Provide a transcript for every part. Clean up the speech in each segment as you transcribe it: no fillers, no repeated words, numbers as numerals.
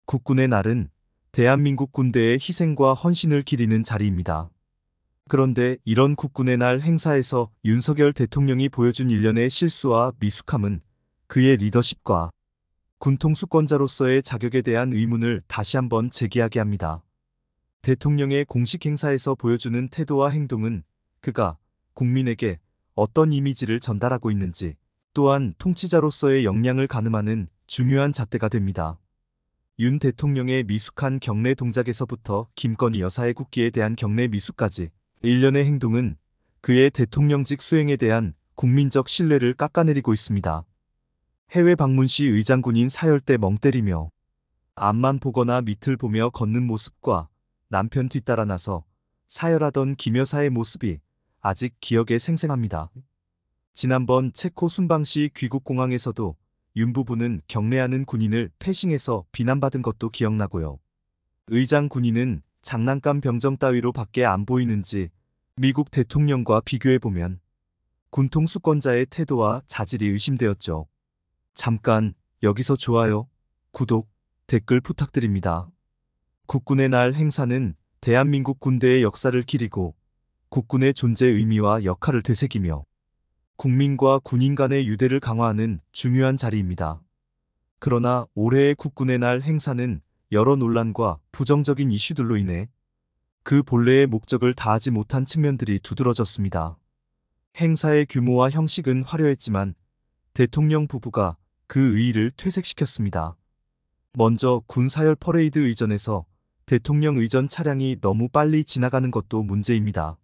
국군의 날은 대한민국 군대의 희생과 헌신을 기리는 자리입니다. 그런데 이런 국군의 날 행사에서 윤석열 대통령이 보여준 일련의 실수와 미숙함은 그의 리더십과 군통수권자로서의 자격에 대한 의문을 다시 한번 제기하게 합니다. 대통령의 공식 행사에서 보여주는 태도와 행동은 그가 국민에게 어떤 이미지를 전달하고 있는지, 또한 통치자로서의 역량을 가늠하는 중요한 잣대가 됩니다. 윤 대통령의 미숙한 경례 동작에서부터 김건희 여사의 국기에 대한 경례 미숙까지 일련의 행동은 그의 대통령직 수행에 대한 국민적 신뢰를 깎아내리고 있습니다. 해외 방문 시 의장군인 사열대 멍 때리며 앞만 보거나 밑을 보며 걷는 모습과 남편 뒤따라 나서 사열하던 김 여사의 모습이 아직 기억에 생생합니다. 지난번 체코 순방시 귀국공항에서도 윤 부부는 경례하는 군인을 패싱해서 비난받은 것도 기억나고요. 의장 군인은 장난감 병정 따위로 밖에 안 보이는지 미국 대통령과 비교해보면 군통수권자의 태도와 자질이 의심되었죠. 잠깐 여기서 좋아요, 구독, 댓글 부탁드립니다. 국군의 날 행사는 대한민국 군대의 역사를 기리고 국군의 존재 의미와 역할을 되새기며 국민과 군인 간의 유대를 강화하는 중요한 자리입니다. 그러나 올해의 국군의 날 행사는 여러 논란과 부정적인 이슈들로 인해 그 본래의 목적을 다하지 못한 측면들이 두드러졌습니다. 행사의 규모와 형식은 화려했지만 대통령 부부가 그 의의를 퇴색시켰습니다. 먼저 군 사열 퍼레이드 의전에서 대통령 의전 차량이 너무 빨리 지나가는 것도 문제입니다.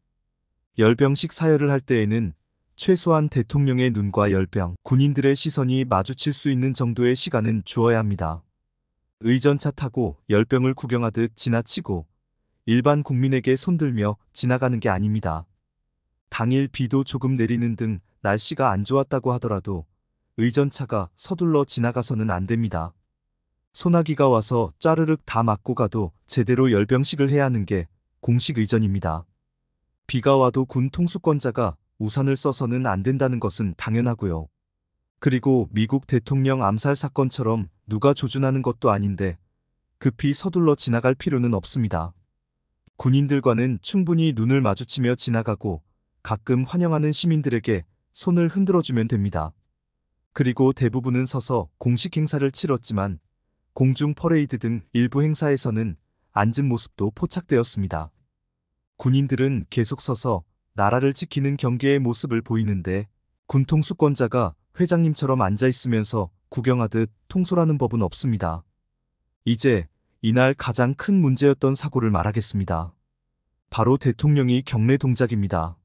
열병식 사열을 할 때에는 최소한 대통령의 눈과 열병, 군인들의 시선이 마주칠 수 있는 정도의 시간은 주어야 합니다. 의전차 타고 열병을 구경하듯 지나치고 일반 국민에게 손들며 지나가는 게 아닙니다. 당일 비도 조금 내리는 등 날씨가 안 좋았다고 하더라도 의전차가 서둘러 지나가서는 안 됩니다. 소나기가 와서 짜르륵 다 맞고 가도 제대로 열병식을 해야 하는 게 공식 의전입니다. 비가 와도 군 통수권자가 우산을 써서는 안 된다는 것은 당연하고요. 그리고 미국 대통령 암살 사건처럼 누가 조준하는 것도 아닌데 급히 서둘러 지나갈 필요는 없습니다. 군인들과는 충분히 눈을 마주치며 지나가고 가끔 환영하는 시민들에게 손을 흔들어주면 됩니다. 그리고 대부분은 서서 공식 행사를 치렀지만 공중 퍼레이드 등 일부 행사에서는 앉은 모습도 포착되었습니다. 군인들은 계속 서서 나라를 지키는 경계의 모습을 보이는데 군통수권자가 회장님처럼 앉아 있으면서 구경하듯 통솔하는 법은 없습니다. 이제 이날 가장 큰 문제였던 사고를 말하겠습니다. 바로 대통령이 경례 동작입니다.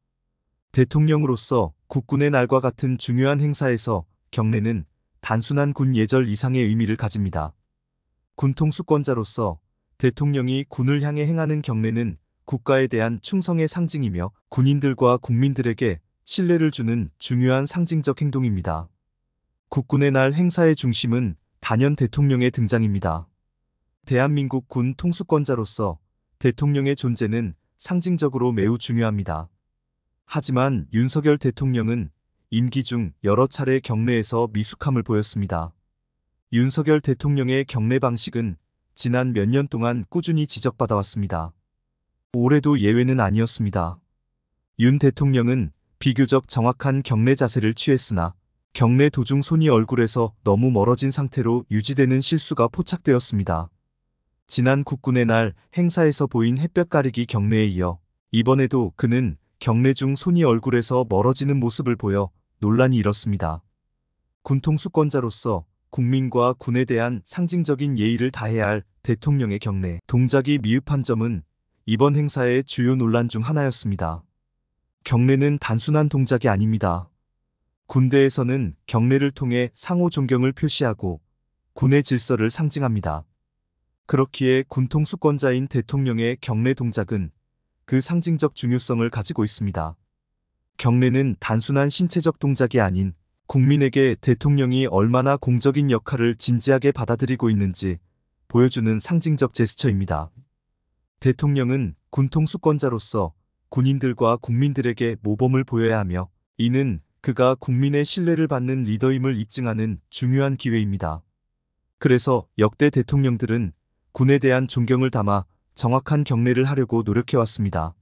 대통령으로서 국군의 날과 같은 중요한 행사에서 경례는 단순한 군 예절 이상의 의미를 가집니다. 군통수권자로서 대통령이 군을 향해 행하는 경례는 국가에 대한 충성의 상징이며 군인들과 국민들에게 신뢰를 주는 중요한 상징적 행동입니다. 국군의 날 행사의 중심은 단연 대통령의 등장입니다. 대한민국 군 통수권자로서 대통령의 존재는 상징적으로 매우 중요합니다. 하지만 윤석열 대통령은 임기 중 여러 차례 경례에서 미숙함을 보였습니다. 윤석열 대통령의 경례 방식은 지난 몇 년 동안 꾸준히 지적받아 왔습니다. 올해도 예외는 아니었습니다. 윤 대통령은 비교적 정확한 경례 자세를 취했으나 경례 도중 손이 얼굴에서 너무 멀어진 상태로 유지되는 실수가 포착되었습니다. 지난 국군의 날 행사에서 보인 햇볕 가리기 경례에 이어 이번에도 그는 경례 중 손이 얼굴에서 멀어지는 모습을 보여 논란이 일었습니다. 군통수권자로서 국민과 군에 대한 상징적인 예의를 다해야 할 대통령의 경례 동작이 미흡한 점은 이번 행사의 주요 논란 중 하나였습니다. 경례는 단순한 동작이 아닙니다. 군대에서는 경례를 통해 상호 존경을 표시하고 군의 질서를 상징합니다. 그렇기에 군통수권자인 대통령의 경례 동작은 그 상징적 중요성을 가지고 있습니다. 경례는 단순한 신체적 동작이 아닌 국민에게 대통령이 얼마나 공적인 역할을 진지하게 받아들이고 있는지 보여주는 상징적 제스처입니다. 대통령은 군통수권자로서 군인들과 국민들에게 모범을 보여야 하며 이는 그가 국민의 신뢰를 받는 리더임을 입증하는 중요한 기회입니다. 그래서 역대 대통령들은 군에 대한 존경을 담아 정확한 경례를 하려고 노력해왔습니다.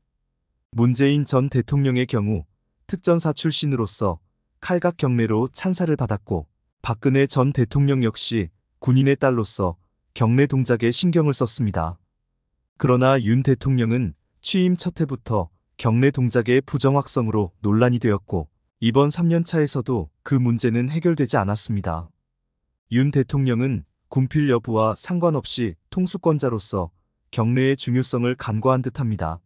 문재인 전 대통령의 경우 특전사 출신으로서 칼각 경례로 찬사를 받았고, 박근혜 전 대통령 역시 군인의 딸로서 경례 동작에 신경을 썼습니다. 그러나 윤 대통령은 취임 첫 해부터 경례 동작의 부정확성으로 논란이 되었고, 이번 3년차에서도 그 문제는 해결되지 않았습니다. 윤 대통령은 군필 여부와 상관없이 통수권자로서 경례의 중요성을 간과한 듯합니다.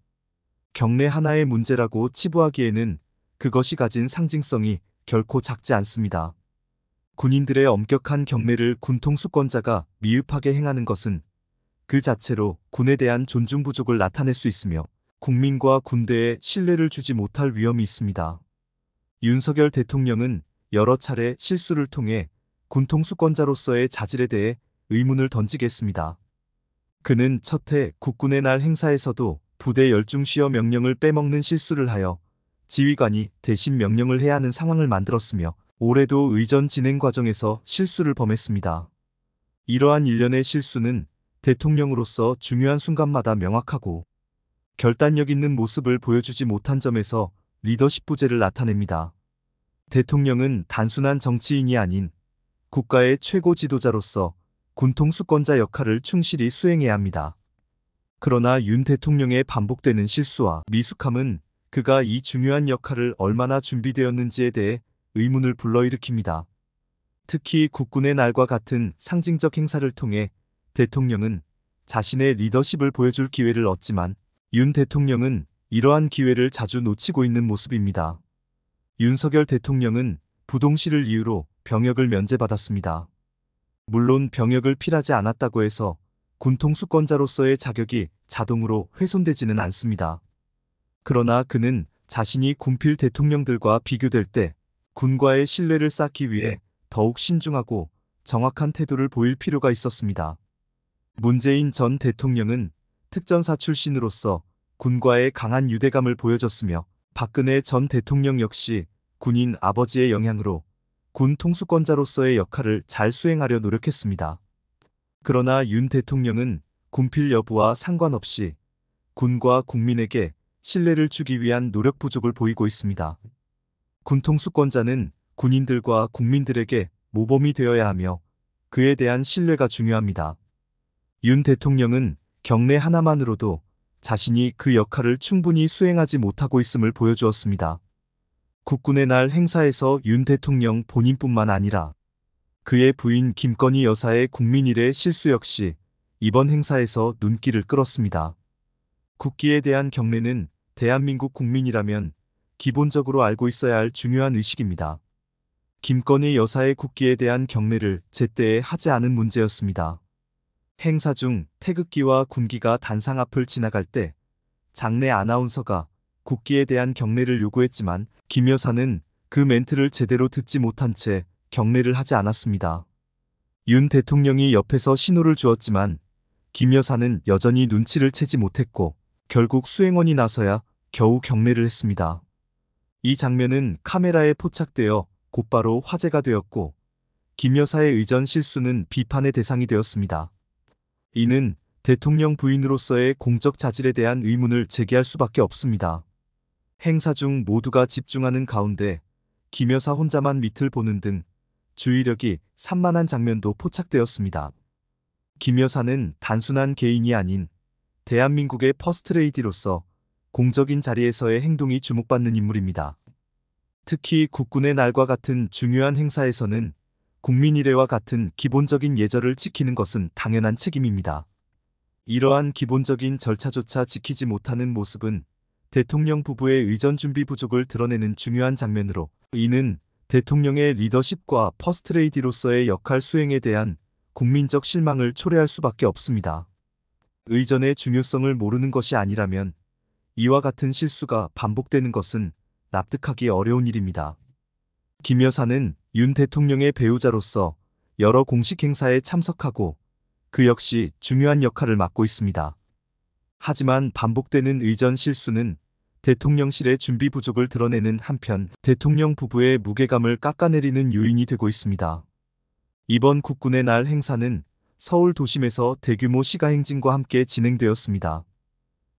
경례 하나의 문제라고 치부하기에는 그것이 가진 상징성이 결코 작지 않습니다. 군인들의 엄격한 경례를 군 통수권자가 미흡하게 행하는 것은 그 자체로 군에 대한 존중 부족을 나타낼 수 있으며 국민과 군대에 신뢰를 주지 못할 위험이 있습니다. 윤석열 대통령은 여러 차례 실수를 통해 군 통수권자로서의 자질에 대해 의문을 던지겠습니다. 그는 첫해 국군의 날 행사에서도 부대 열중 시어 명령을 빼먹는 실수를 하여 지휘관이 대신 명령을 해야 하는 상황을 만들었으며, 올해도 의전 진행 과정에서 실수를 범했습니다. 이러한 일련의 실수는 대통령으로서 중요한 순간마다 명확하고 결단력 있는 모습을 보여주지 못한 점에서 리더십 부재를 나타냅니다. 대통령은 단순한 정치인이 아닌 국가의 최고 지도자로서 군 통수권자 역할을 충실히 수행해야 합니다. 그러나 윤 대통령의 반복되는 실수와 미숙함은 그가 이 중요한 역할을 얼마나 준비되었는지에 대해 의문을 불러일으킵니다. 특히 국군의 날과 같은 상징적 행사를 통해 대통령은 자신의 리더십을 보여줄 기회를 얻지만, 윤 대통령은 이러한 기회를 자주 놓치고 있는 모습입니다. 윤석열 대통령은 부동실을 이유로 병역을 면제받았습니다. 물론 병역을 필요하지 않았다고 해서 군 통수권자로서의 자격이 자동으로 훼손되지는 않습니다. 그러나 그는 자신이 군필 대통령들과 비교될 때 군과의 신뢰를 쌓기 위해 더욱 신중하고 정확한 태도를 보일 필요가 있었습니다. 문재인 전 대통령은 특전사 출신으로서 군과의 강한 유대감을 보여줬으며, 박근혜 전 대통령 역시 군인 아버지의 영향으로 군 통수권자로서의 역할을 잘 수행하려 노력했습니다. 그러나 윤 대통령은 군필 여부와 상관없이 군과 국민에게 신뢰를 주기 위한 노력 부족을 보이고 있습니다. 군 통수권자는 군인들과 국민들에게 모범이 되어야 하며 그에 대한 신뢰가 중요합니다. 윤 대통령은 경례 하나만으로도 자신이 그 역할을 충분히 수행하지 못하고 있음을 보여주었습니다. 국군의 날 행사에서 윤 대통령 본인뿐만 아니라 그의 부인 김건희 여사의 국민일의 실수 역시 이번 행사에서 눈길을 끌었습니다. 국기에 대한 경례는 대한민국 국민이라면 기본적으로 알고 있어야 할 중요한 의식입니다. 김건희 여사의 국기에 대한 경례를 제때에 하지 않은 문제였습니다. 행사 중 태극기와 군기가 단상 앞을 지나갈 때 장내 아나운서가 국기에 대한 경례를 요구했지만 김 여사는 그 멘트를 제대로 듣지 못한 채 경례를 하지 않았습니다. 윤 대통령이 옆에서 신호를 주었지만 김 여사는 여전히 눈치를 채지 못했고 결국 수행원이 나서야 겨우 경례를 했습니다. 이 장면은 카메라에 포착되어 곧바로 화제가 되었고 김 여사의 의전 실수는 비판의 대상이 되었습니다. 이는 대통령 부인으로서의 공적 자질에 대한 의문을 제기할 수밖에 없습니다. 행사 중 모두가 집중하는 가운데 김 여사 혼자만 밑을 보는 등 주의력이 산만한 장면도 포착되었습니다. 김 여사는 단순한 개인이 아닌 대한민국의 퍼스트레이디로서 공적인 자리에서의 행동이 주목받는 인물입니다. 특히 국군의 날과 같은 중요한 행사에서는 국민일회와 같은 기본적인 예절을 지키는 것은 당연한 책임입니다. 이러한 기본적인 절차조차 지키지 못하는 모습은 대통령 부부의 의전 준비 부족을 드러내는 중요한 장면으로, 이는 대통령의 리더십과 퍼스트레이디로서의 역할 수행에 대한 국민적 실망을 초래할 수밖에 없습니다. 의전의 중요성을 모르는 것이 아니라면 이와 같은 실수가 반복되는 것은 납득하기 어려운 일입니다. 김 여사는 윤 대통령의 배우자로서 여러 공식 행사에 참석하고 그 역시 중요한 역할을 맡고 있습니다. 하지만 반복되는 의전 실수는 대통령실의 준비 부족을 드러내는 한편 대통령 부부의 무게감을 깎아내리는 요인이 되고 있습니다. 이번 국군의 날 행사는 서울 도심에서 대규모 시가행진과 함께 진행되었습니다.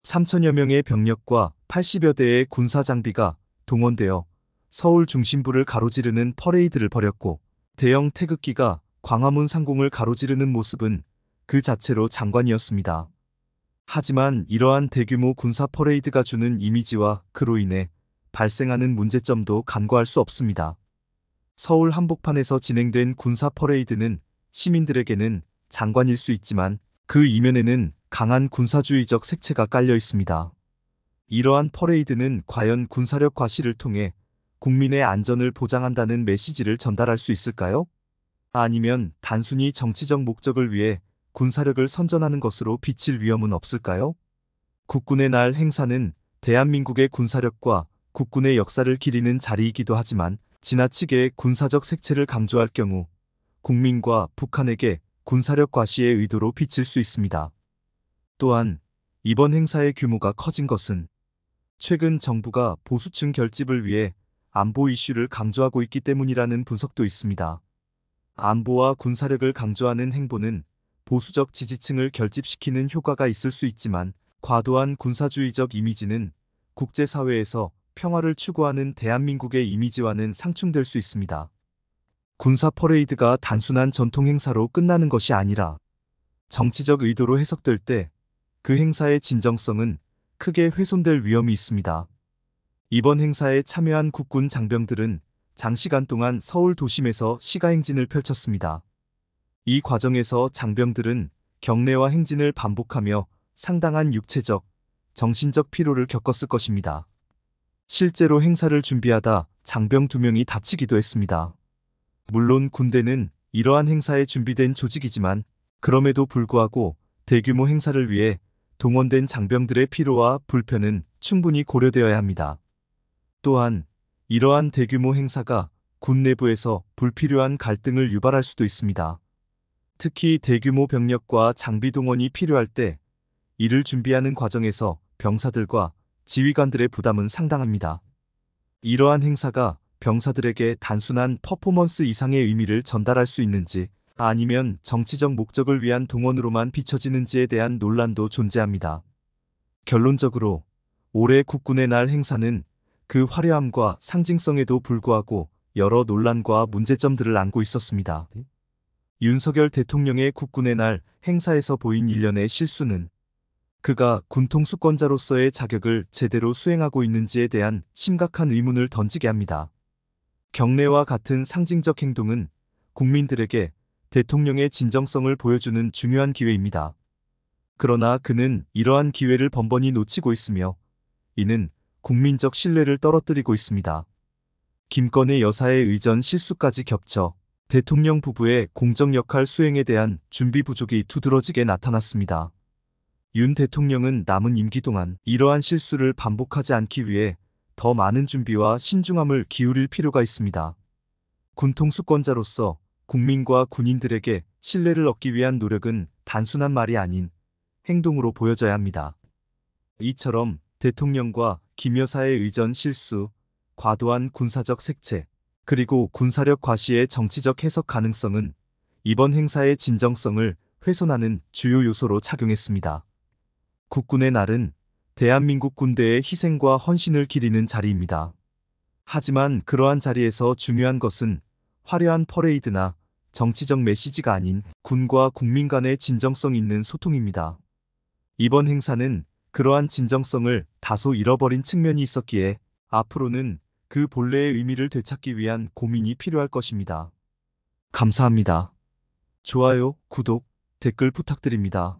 3천여 명의 병력과 80여 대의 군사 장비가 동원되어 서울 중심부를 가로지르는 퍼레이드를 벌였고, 대형 태극기가 광화문 상공을 가로지르는 모습은 그 자체로 장관이었습니다. 하지만 이러한 대규모 군사 퍼레이드가 주는 이미지와 그로 인해 발생하는 문제점도 간과할 수 없습니다. 서울 한복판에서 진행된 군사 퍼레이드는 시민들에게는 장관일 수 있지만 그 이면에는 강한 군사주의적 색채가 깔려 있습니다. 이러한 퍼레이드는 과연 군사력 과시를 통해 국민의 안전을 보장한다는 메시지를 전달할 수 있을까요? 아니면 단순히 정치적 목적을 위해 군사력을 선전하는 것으로 비칠 위험은 없을까요? 국군의 날 행사는 대한민국의 군사력과 국군의 역사를 기리는 자리이기도 하지만 지나치게 군사적 색채를 강조할 경우 국민과 북한에게 군사력 과시의 의도로 비칠 수 있습니다. 또한 이번 행사의 규모가 커진 것은 최근 정부가 보수층 결집을 위해 안보 이슈를 강조하고 있기 때문이라는 분석도 있습니다. 안보와 군사력을 강조하는 행보는 보수적 지지층을 결집시키는 효과가 있을 수 있지만 과도한 군사주의적 이미지는 국제사회에서 평화를 추구하는 대한민국의 이미지와는 상충될 수 있습니다. 군사 퍼레이드가 단순한 전통 행사로 끝나는 것이 아니라 정치적 의도로 해석될 때 그 행사의 진정성은 크게 훼손될 위험이 있습니다. 이번 행사에 참여한 국군 장병들은 장시간 동안 서울 도심에서 시가행진을 펼쳤습니다. 이 과정에서 장병들은 경례와 행진을 반복하며 상당한 육체적, 정신적 피로를 겪었을 것입니다. 실제로 행사를 준비하다 장병 2명이 다치기도 했습니다. 물론 군대는 이러한 행사에 준비된 조직이지만 그럼에도 불구하고 대규모 행사를 위해 동원된 장병들의 피로와 불편은 충분히 고려되어야 합니다. 또한 이러한 대규모 행사가 군 내부에서 불필요한 갈등을 유발할 수도 있습니다. 특히 대규모 병력과 장비 동원이 필요할 때 이를 준비하는 과정에서 병사들과 지휘관들의 부담은 상당합니다. 이러한 행사가 병사들에게 단순한 퍼포먼스 이상의 의미를 전달할 수 있는지 아니면 정치적 목적을 위한 동원으로만 비춰지는지에 대한 논란도 존재합니다. 결론적으로 올해 국군의 날 행사는 그 화려함과 상징성에도 불구하고 여러 논란과 문제점들을 안고 있었습니다. 윤석열 대통령의 국군의 날 행사에서 보인 일련의 실수는 그가 군통수권자로서의 자격을 제대로 수행하고 있는지에 대한 심각한 의문을 던지게 합니다. 경례와 같은 상징적 행동은 국민들에게 대통령의 진정성을 보여주는 중요한 기회입니다. 그러나 그는 이러한 기회를 번번이 놓치고 있으며 이는 국민적 신뢰를 떨어뜨리고 있습니다. 김건희 여사의 의전 실수까지 겹쳐 대통령 부부의 공적 역할 수행에 대한 준비 부족이 두드러지게 나타났습니다. 윤 대통령은 남은 임기 동안 이러한 실수를 반복하지 않기 위해 더 많은 준비와 신중함을 기울일 필요가 있습니다. 군통수권자로서 국민과 군인들에게 신뢰를 얻기 위한 노력은 단순한 말이 아닌 행동으로 보여져야 합니다. 이처럼 대통령과 김 여사의 의전 실수, 과도한 군사적 색채, 그리고 군사력 과시의 정치적 해석 가능성은 이번 행사의 진정성을 훼손하는 주요 요소로 작용했습니다. 국군의 날은 대한민국 군대의 희생과 헌신을 기리는 자리입니다. 하지만 그러한 자리에서 중요한 것은 화려한 퍼레이드나 정치적 메시지가 아닌 군과 국민 간의 진정성 있는 소통입니다. 이번 행사는 그러한 진정성을 다소 잃어버린 측면이 있었기에 앞으로는 그 본래의 의미를 되찾기 위한 고민이 필요할 것입니다. 감사합니다. 좋아요, 구독, 댓글 부탁드립니다.